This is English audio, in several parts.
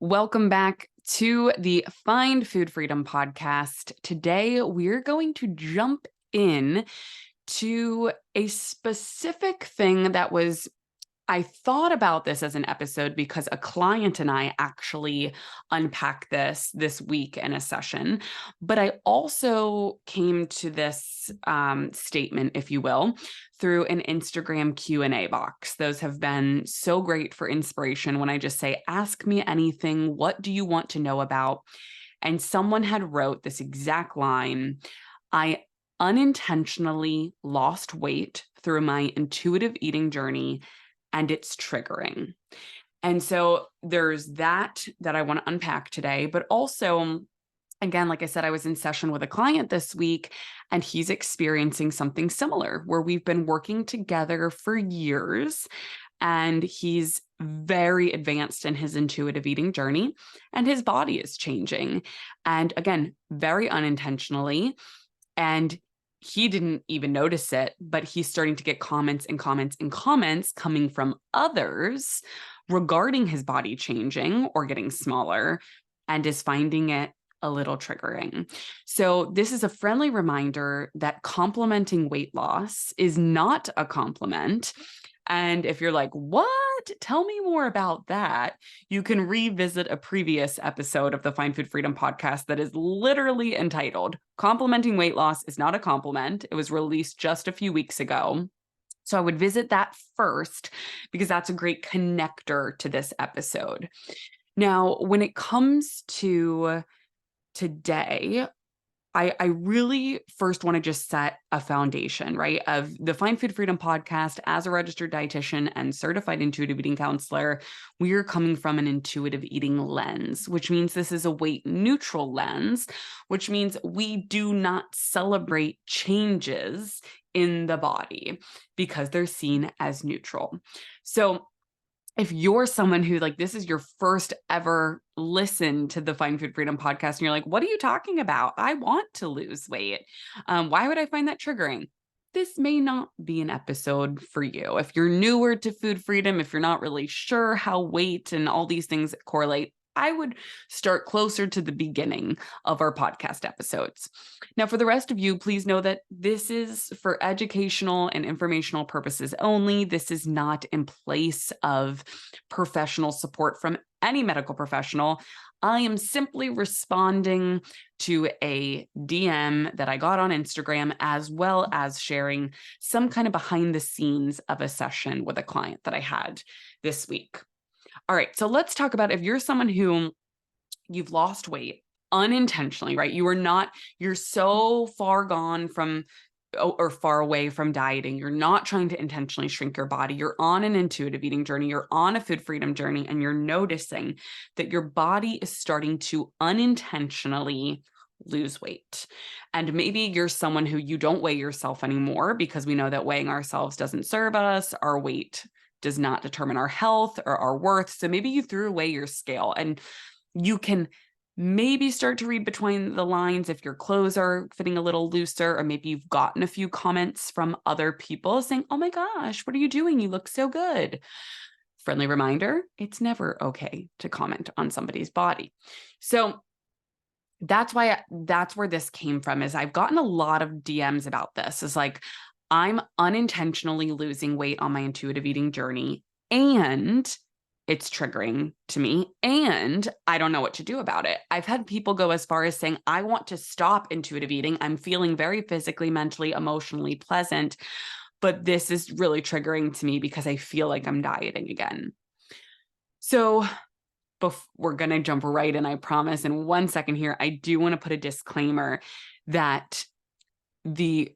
Welcome back to the Find Food Freedom podcast. Today, we're going to jump in to a specific thing I thought about this as an episode because a client and I actually unpacked this week in a session. But I also came to this statement, if you will, through an Instagram Q&A box. Those have been so great for inspiration when I just say, ask me anything. What do you want to know about? And someone had wrote this exact line. I unintentionally lost weight through my intuitive eating journey, and it's triggering. And so there's that I want to unpack today, but also, again, like I said, I was in session with a client this week and he's experiencing something similar where we've been working together for years and he's very advanced in his intuitive eating journey and his body is changing. And again, very unintentionally. And he didn't even notice it, but he's starting to get comments and comments and comments coming from others regarding his body changing or getting smaller and is finding it a little triggering. So this is a friendly reminder that complimenting weight loss is not a compliment. And if you're like, what? Tell me more about that. You can revisit a previous episode of the Find Food Freedom podcast that is literally entitled Complimenting Weight Loss is Not a Compliment. It was released just a few weeks ago. So I would visit that first because that's a great connector to this episode. Now, when it comes to today, I really first want to just set a foundation, right? Of the Find Food Freedom podcast as a registered dietitian and certified intuitive eating counselor, we are coming from an intuitive eating lens, which means this is a weight neutral lens, which means we do not celebrate changes in the body because they're seen as neutral. So if you're someone who this is your first ever listen to the Find Food Freedom podcast and you're like, what are you talking about? I want to lose weight. Why would I find that triggering? This may not be an episode for you. If you're newer to food freedom, if you're not really sure how weight and all these things correlate, I would start closer to the beginning of our podcast episodes. Now, for the rest of you, please know that this is for educational and informational purposes only. This is not in place of professional support from any medical professional. I am simply responding to a DM that I got on Instagram, as well as sharing some kind of behind the scenes of a session with a client that I had this week. All right, so let's talk about if you're someone who you've lost weight unintentionally, right? You're so far gone from or far away from dieting. You're not trying to intentionally shrink your body. You're on an intuitive eating journey. You're on a food freedom journey, and you're noticing that your body is starting to unintentionally lose weight. And maybe you're someone who you don't weigh yourself anymore because we know that weighing ourselves doesn't serve us. Our weight does not determine our health or our worth. So maybe you threw away your scale and you can maybe start to read between the lines if your clothes are fitting a little looser, or maybe you've gotten a few comments from other people saying, oh my gosh, what are you doing? You look so good. Friendly reminder, it's never okay to comment on somebody's body. So that's where this came from is I've gotten a lot of DMs about this. It's like, I'm unintentionally losing weight on my intuitive eating journey and it's triggering to me and I don't know what to do about it. I've had people go as far as saying, I want to stop intuitive eating. I'm feeling very physically, mentally, emotionally pleasant, but this is really triggering to me because I feel like I'm dieting again. So we're going to jump right in, I promise. In 1 second here, I do want to put a disclaimer that the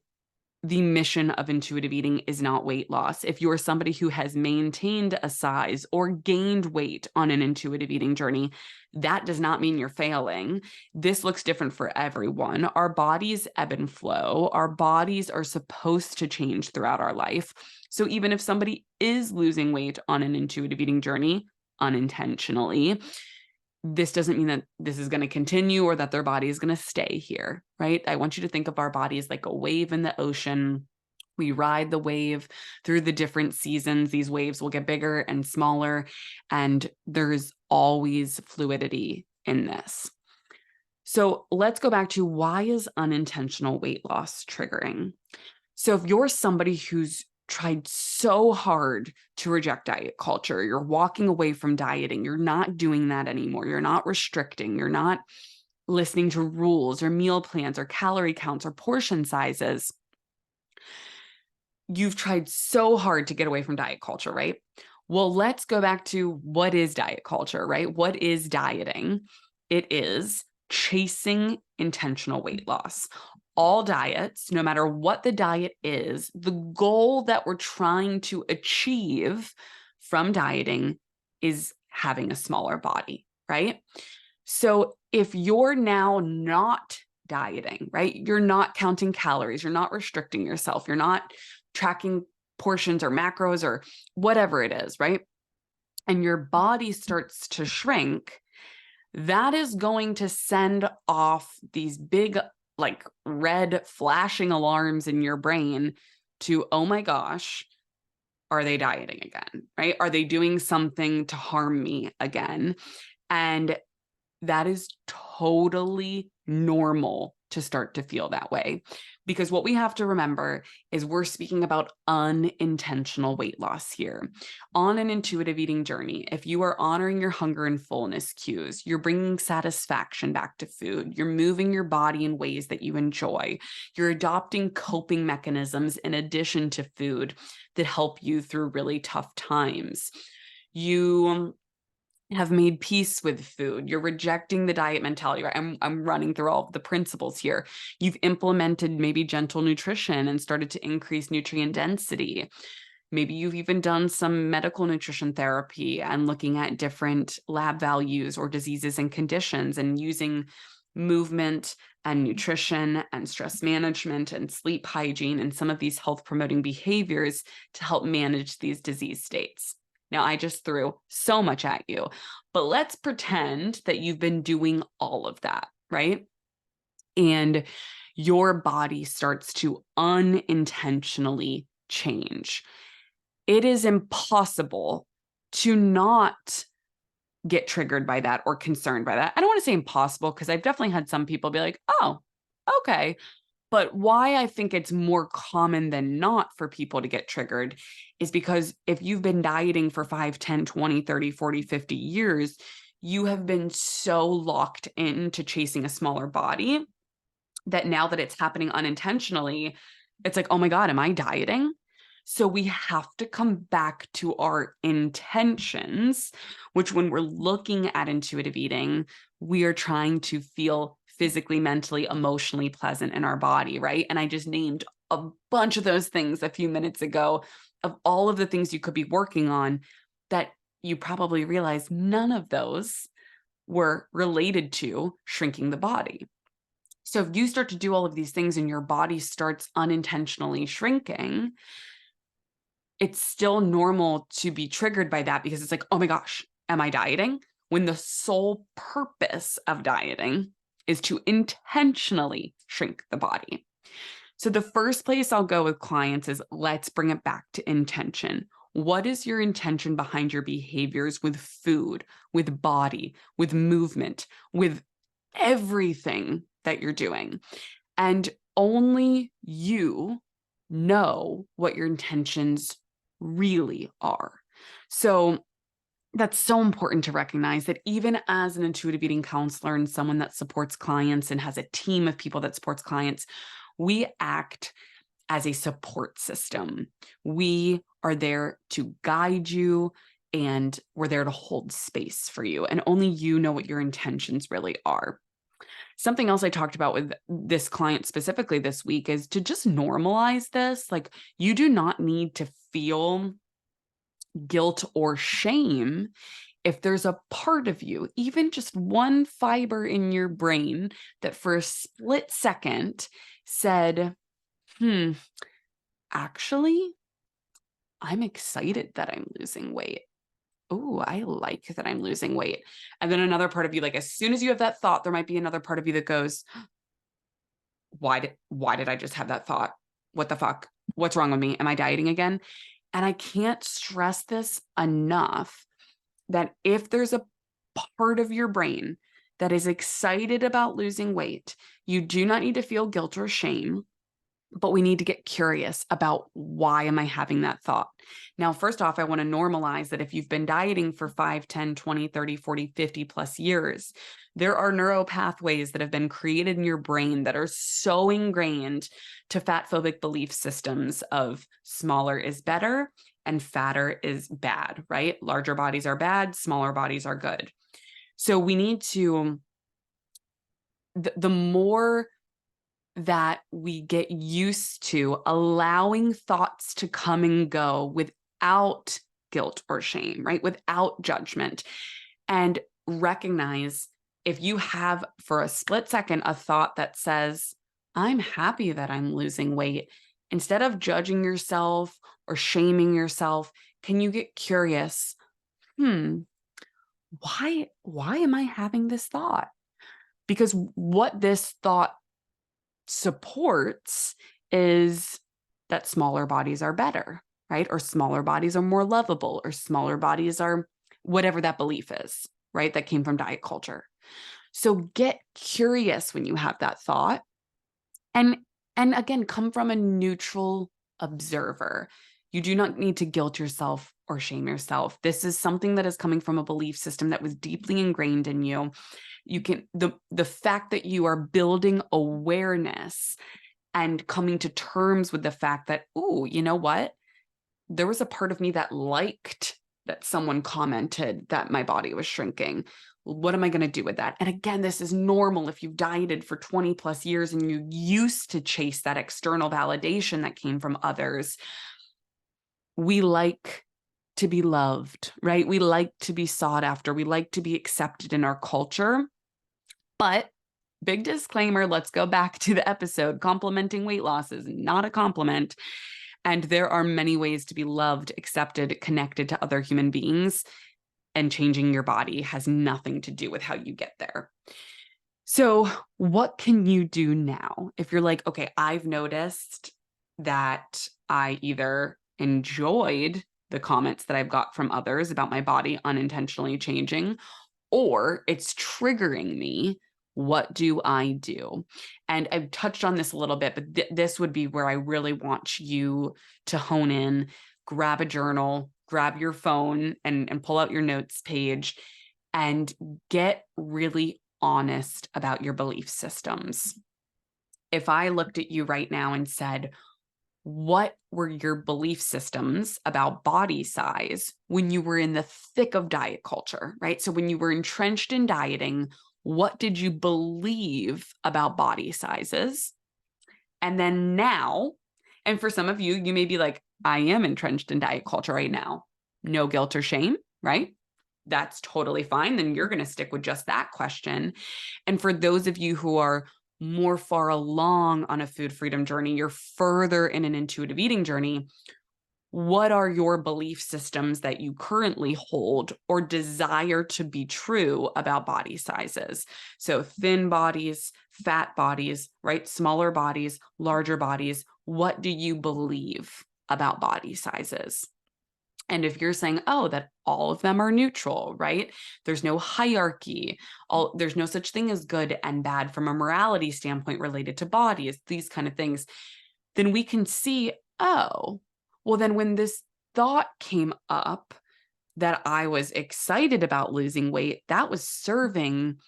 mission of intuitive eating is not weight loss. If you're somebody who has maintained a size or gained weight on an intuitive eating journey, that does not mean you're failing. This looks different for everyone. Our bodies ebb and flow. Our bodies are supposed to change throughout our life. So even if somebody is losing weight on an intuitive eating journey unintentionally, this doesn't mean that this is going to continue or that their body is going to stay here, right? I want you to think of our bodies like a wave in the ocean. We ride the wave through the different seasons. These waves will get bigger and smaller, and there's always fluidity in this. So let's go back to, why is unintentional weight loss triggering? So if you're somebody who's tried so hard to reject diet culture, you're walking away from dieting, you're not doing that anymore, you're not restricting, you're not listening to rules or meal plans or calorie counts or portion sizes, you've tried so hard to get away from diet culture, right? Well, let's go back to, what is diet culture, right? What is dieting? It is chasing intentional weight loss. All diets, no matter what the diet is, the goal that we're trying to achieve from dieting is having a smaller body, right? So if you're now not dieting, right? You're not counting calories, you're not restricting yourself, you're not tracking portions or macros or whatever it is, right? And your body starts to shrink, that is going to send off these big, like, red flashing alarms in your brain to, oh my gosh, are they dieting again, right? Are they doing something to harm me again? And that is totally normal to start to feel that way. Because what we have to remember is, we're speaking about unintentional weight loss here. On an intuitive eating journey, if you are honoring your hunger and fullness cues, you're bringing satisfaction back to food, you're moving your body in ways that you enjoy, you're adopting coping mechanisms in addition to food that help you through really tough times. You have made peace with food. You're rejecting the diet mentality, right? I'm running through all of the principles here. You've implemented maybe gentle nutrition and started to increase nutrient density. Maybe you've even done some medical nutrition therapy and looking at different lab values or diseases and conditions, and using movement and nutrition and stress management and sleep hygiene and some of these health promoting behaviors to help manage these disease states. Now, I just threw so much at you, but let's pretend that you've been doing all of that, right? And your body starts to unintentionally change. It is impossible to not get triggered by that or concerned by that. I don't want to say impossible, because I've definitely had some people be like, oh, okay. But why I think it's more common than not for people to get triggered is because if you've been dieting for 5, 10, 20, 30, 40, 50 years, you have been so locked into chasing a smaller body that now that it's happening unintentionally, it's like, oh my God, am I dieting? So we have to come back to our intentions, which, when we're looking at intuitive eating, we are trying to feel physically, mentally, emotionally pleasant in our body, right? And I just named a bunch of those things a few minutes ago, of all of the things you could be working on, that you probably realize none of those were related to shrinking the body. So if you start to do all of these things and your body starts unintentionally shrinking, it's still normal to be triggered by that, because it's like, oh my gosh, am I dieting? When the sole purpose of dieting is to intentionally shrink the body. So the first place I'll go with clients is, let's bring it back to intention. What is your intention behind your behaviors with food, with body, with movement, with everything that you're doing? And only you know what your intentions really are. So that's so important to recognize, that even as an intuitive eating counselor and someone that supports clients and has a team of people that supports clients, we act as a support system. We are there to guide you, and we're there to hold space for you. And only you know what your intentions really are. Something else I talked about with this client specifically this week is to just normalize this. Like, you do not need to feel guilt or shame if there's a part of you, even just one fiber in your brain, that for a split second said, actually, I'm excited that I'm losing weight. Oh, I like that I'm losing weight. And then another part of you, like, as soon as you have that thought, there might be another part of you that goes, why did I just have that thought? What the fuck? what's wrong with me? Am I dieting again? And I can't stress this enough that if there's a part of your brain that is excited about losing weight, you do not need to feel guilt or shame, but we need to get curious about why am I having that thought? Now, first off, I want to normalize that if you've been dieting for 5, 10, 20, 30, 40, 50 plus years, there are neural pathways that have been created in your brain that are so ingrained to fat phobic belief systems of smaller is better and fatter is bad, right? Larger bodies are bad, smaller bodies are good. So we need to, the more that we get used to allowing thoughts to come and go without guilt or shame, right? Without judgment, and recognize if you have for a split second a thought that says, I'm happy that I'm losing weight, instead of judging yourself or shaming yourself, can you get curious? Why am I having this thought? Because what this thought supports is that smaller bodies are better, right? Or smaller bodies are more lovable, or smaller bodies are whatever that belief is, right? That came from diet culture. So get curious when you have that thought, and again, come from a neutral observer. You do not need to guilt yourself or shame yourself. This is something that is coming from a belief system that was deeply ingrained in you. You can, the fact that you are building awareness and coming to terms with the fact that, oh, you know what? There was a part of me that liked that someone commented that my body was shrinking. What am I going to do with that? And again, this is normal if you've dieted for 20 plus years and you used to chase that external validation that came from others. We like to be loved, right? We like to be sought after. We like to be accepted in our culture. But big disclaimer, let's go back to the episode. Complimenting weight loss is not a compliment. And there are many ways to be loved, accepted, connected to other human beings. And changing your body has nothing to do with how you get there. So what can you do now? If you're like, okay, I've noticed that I either enjoyed the comments that I've got from others about my body unintentionally changing, or it's triggering me. What do I do? And I've touched on this a little bit, but this would be where I really want you to hone in. Grab a journal, grab your phone and pull out your notes page and get really honest about your belief systems. If I looked at you right now and said, what were your belief systems about body size when you were in the thick of diet culture, right? So when you were entrenched in dieting, what did you believe about body sizes? And then now, and for some of you, you may be like, I am entrenched in diet culture right now. No guilt or shame, right? That's totally fine. Then you're going to stick with just that question. And for those of you who are more far along on a food freedom journey, you're further in an intuitive eating journey, what are your belief systems that you currently hold or desire to be true about body sizes? So thin bodies, fat bodies, right? Smaller bodies, larger bodies. What do you believe about body sizes? And if you're saying, oh, that all of them are neutral, right? There's no hierarchy. There's no such thing as good and bad from a morality standpoint related to bodies, these kind of things, then we can see, oh, well, then when this thought came up that I was excited about losing weight, that was serving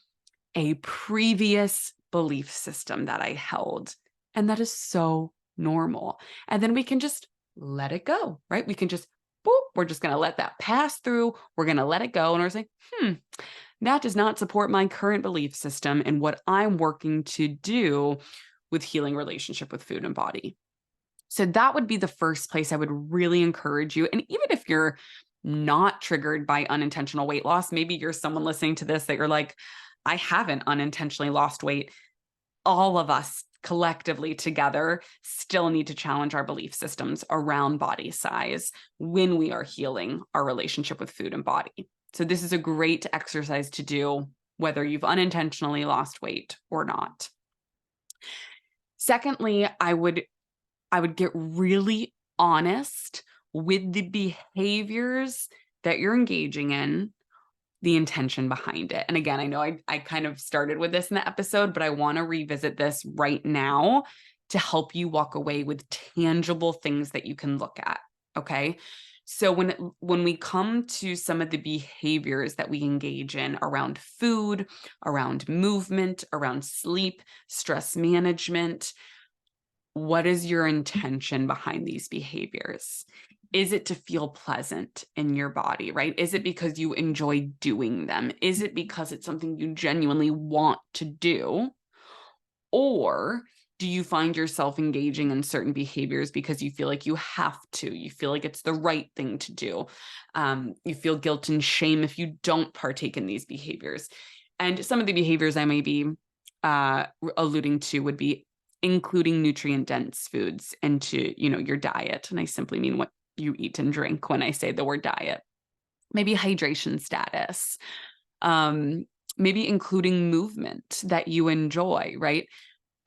a previous belief system that I held. And that is so normal. And then we can just let it go, right? We can just boop, we're just going to let that pass through. We're going to let it go. And we're saying, that does not support my current belief system and what I'm working to do with healing relationship with food and body. So that would be the first place I would really encourage you. And even if you're not triggered by unintentional weight loss, maybe you're someone listening to this that you're like, I haven't unintentionally lost weight. All of us collectively together still need to challenge our belief systems around body size when we are healing our relationship with food and body. So this is a great exercise to do, whether you've unintentionally lost weight or not. Secondly, I would I would get really honest with the behaviors that you're engaging in, the intention behind it. And again, I know I kind of started with this in the episode, but I want to revisit this right now to help you walk away with tangible things that you can look at. Okay. So when we come to some of the behaviors that we engage in around food, around movement, around sleep, stress management, what is your intention behind these behaviors? Is it to feel pleasant in your body, right? Is it because you enjoy doing them? Is it because it's something you genuinely want to do? Or do you find yourself engaging in certain behaviors because you feel like you have to? You feel like it's the right thing to do. You feel guilt and shame if you don't partake in these behaviors. And some of the behaviors I may be alluding to would be including nutrient dense foods into, your diet. And I simply mean what you eat and drink when I say the word diet. Maybe hydration status, um, maybe including movement that you enjoy, right?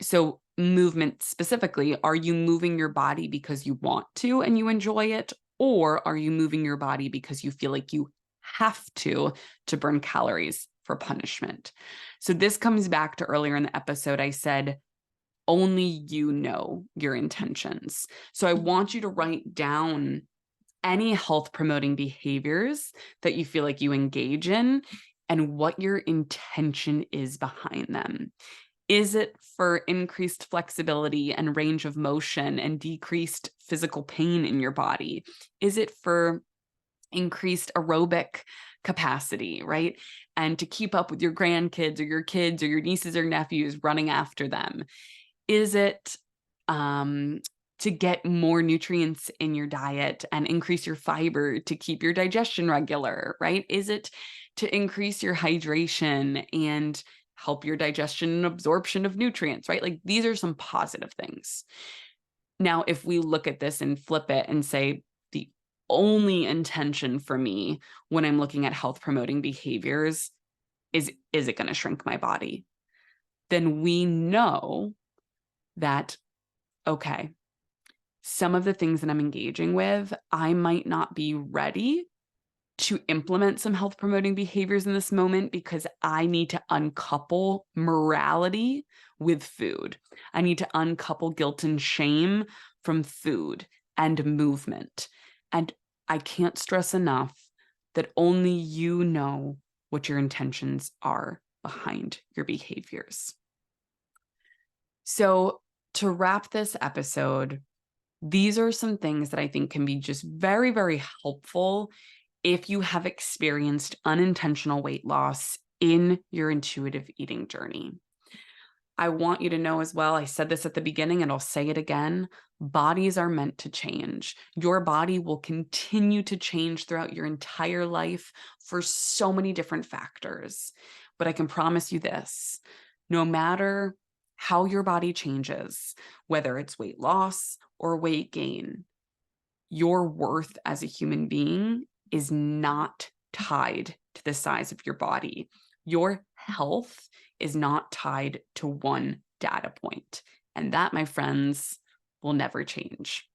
So, movement specifically, are you moving your body because you want to and you enjoy it? Or are you moving your body because you feel like you have to burn calories for punishment? So, this comes back to earlier in the episode, I said, only you know your intentions. So, I want you to write down any health promoting behaviors that you feel like you engage in and what your intention is behind them. Is it for increased flexibility and range of motion and decreased physical pain in your body? Is it for increased aerobic capacity, right? And to keep up with your grandkids or your kids or your nieces or nephews running after them? Is it to get more nutrients in your diet and increase your fiber to keep your digestion regular, right? Is it to increase your hydration and help your digestion and absorption of nutrients, right? Like these are some positive things. Now, if we look at this and flip it and say, the only intention for me when I'm looking at health promoting behaviors is it going to shrink my body? Then we know that, okay, some of the things that I'm engaging with, I might not be ready to implement some health promoting behaviors in this moment because I need to uncouple morality with food. I need to uncouple guilt and shame from food and movement. And I can't stress enough that only you know what your intentions are behind your behaviors. So, to wrap this episode, these are some things that I think can be just very, very helpful if you have experienced unintentional weight loss in your intuitive eating journey. I want you to know as well, I said this at the beginning and I'll say it again, bodies are meant to change. Your body will continue to change throughout your entire life for so many different factors. But I can promise you this, no matter how your body changes, whether it's weight loss or weight gain, your worth as a human being is not tied to the size of your body. Your health is not tied to one data point. And that, my friends, will never change.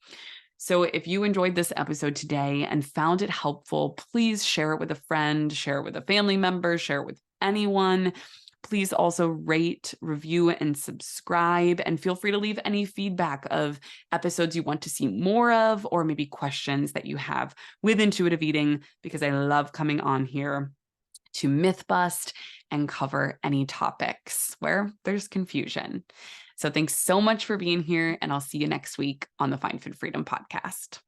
So if you enjoyed this episode today and found it helpful, please share it with a friend, share it with a family member, share it with anyone. Please also rate, review, and subscribe, and feel free to leave any feedback of episodes you want to see more of, or maybe questions that you have with intuitive eating, because I love coming on here to myth bust and cover any topics where there's confusion. So thanks so much for being here, and I'll see you next week on the Find Food Freedom podcast.